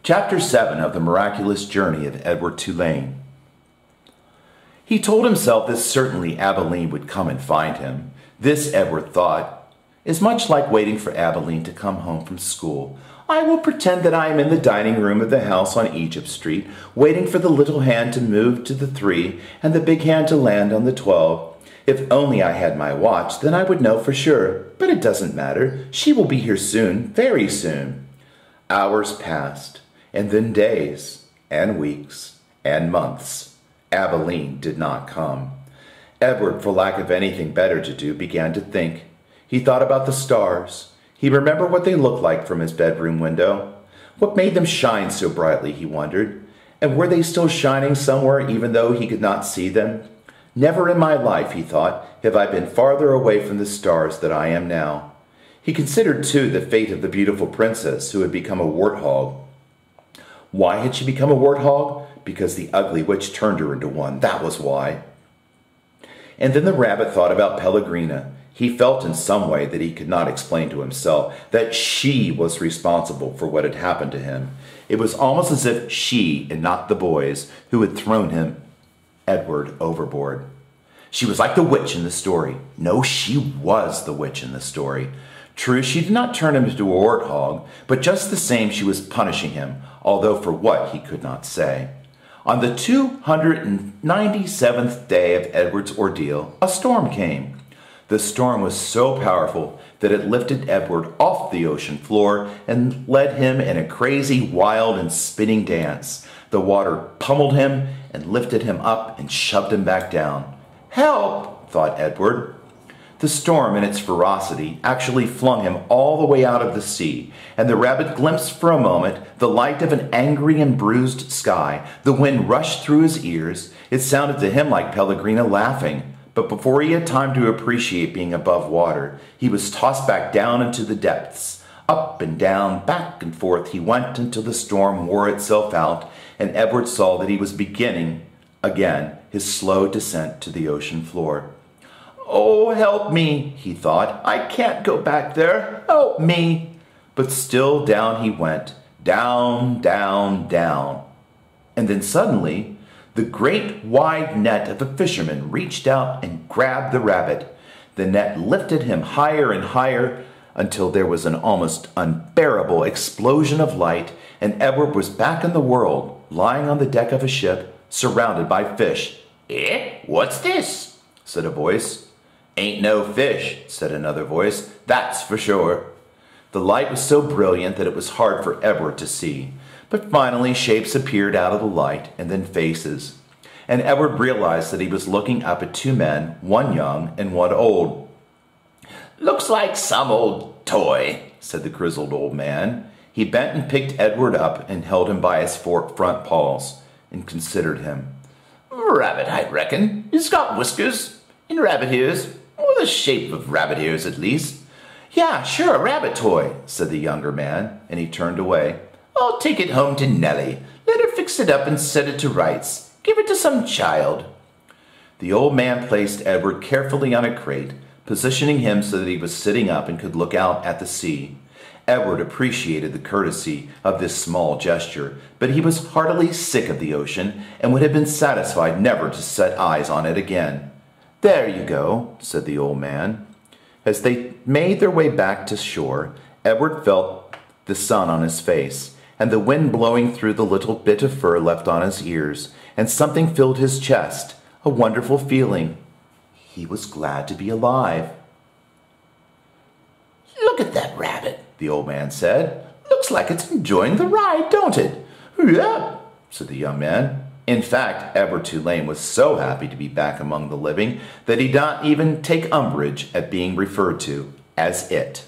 Chapter 7 of the Miraculous Journey of Edward Tulane. He told himself that certainly Abilene would come and find him. This, Edward thought, is much like waiting for Abilene to come home from school. I will pretend that I am in the dining room of the house on Egypt Street, waiting for the little hand to move to the 3 and the big hand to land on the 12. If only I had my watch, then I would know for sure. But it doesn't matter. She will be here soon, very soon. Hours passed, and then days, and weeks, and months. Abilene did not come. Edward, for lack of anything better to do, began to think. He thought about the stars. He remembered what they looked like from his bedroom window. What made them shine so brightly, he wondered. And were they still shining somewhere even though he could not see them? Never in my life, he thought, have I been farther away from the stars than I am now. He considered, too, the fate of the beautiful princess who had become a warthog. Why had she become a warthog? Because the ugly witch turned her into one, that was why. And then the rabbit thought about Pellegrina. He felt in some way that he could not explain to himself that she was responsible for what had happened to him. It was almost as if she, and not the boys, who had thrown him, Edward, overboard. She was like the witch in the story. No, she was the witch in the story. True, she did not turn him into a warthog, but just the same she was punishing him, although for what he could not say. On the 297th day of Edward's ordeal, a storm came. The storm was so powerful that it lifted Edward off the ocean floor and led him in a crazy, wild, and spinning dance. The water pummeled him and lifted him up and shoved him back down. Help, thought Edward. The storm, in its ferocity, actually flung him all the way out of the sea, and the rabbit glimpsed for a moment the light of an angry and bruised sky. The wind rushed through his ears. It sounded to him like Pellegrina laughing. But before he had time to appreciate being above water, he was tossed back down into the depths. Up and down, back and forth he went until the storm wore itself out, and Edward saw that he was beginning, again, his slow descent to the ocean floor. Oh, help me, he thought. I can't go back there. Help me. But still down he went, down, down, down. And then suddenly, the great wide net of a fisherman reached out and grabbed the rabbit. The net lifted him higher and higher until there was an almost unbearable explosion of light, and Edward was back in the world, lying on the deck of a ship, surrounded by fish. "Eh? What's this?" said a voice. "Ain't no fish," said another voice. "That's for sure." The light was so brilliant that it was hard for Edward to see. But finally shapes appeared out of the light, and then faces. And Edward realized that he was looking up at two men, one young and one old. "Looks like some old toy," said the grizzled old man. He bent and picked Edward up and held him by his front paws, and considered him. "Rabbit, I reckon. He's got whiskers and rabbit ears, or the shape of rabbit ears at least." "Yeah, sure, a rabbit toy," said the younger man, and he turned away. "I'll take it home to Nellie. Let her fix it up and set it to rights. Give it to some child." The old man placed Edward carefully on a crate, positioning him so that he was sitting up and could look out at the sea. Edward appreciated the courtesy of this small gesture, but he was heartily sick of the ocean and would have been satisfied never to set eyes on it again. "There you go," said the old man. As they made their way back to shore, Edward felt the sun on his face, and the wind blowing through the little bit of fur left on his ears, and something filled his chest, a wonderful feeling. He was glad to be alive. "Look at that rabbit," the old man said. "Looks like it's enjoying the ride, don't it?" "Yeah," said the young man. In fact, Edward Tulane was so happy to be back among the living that he did not even take umbrage at being referred to as it.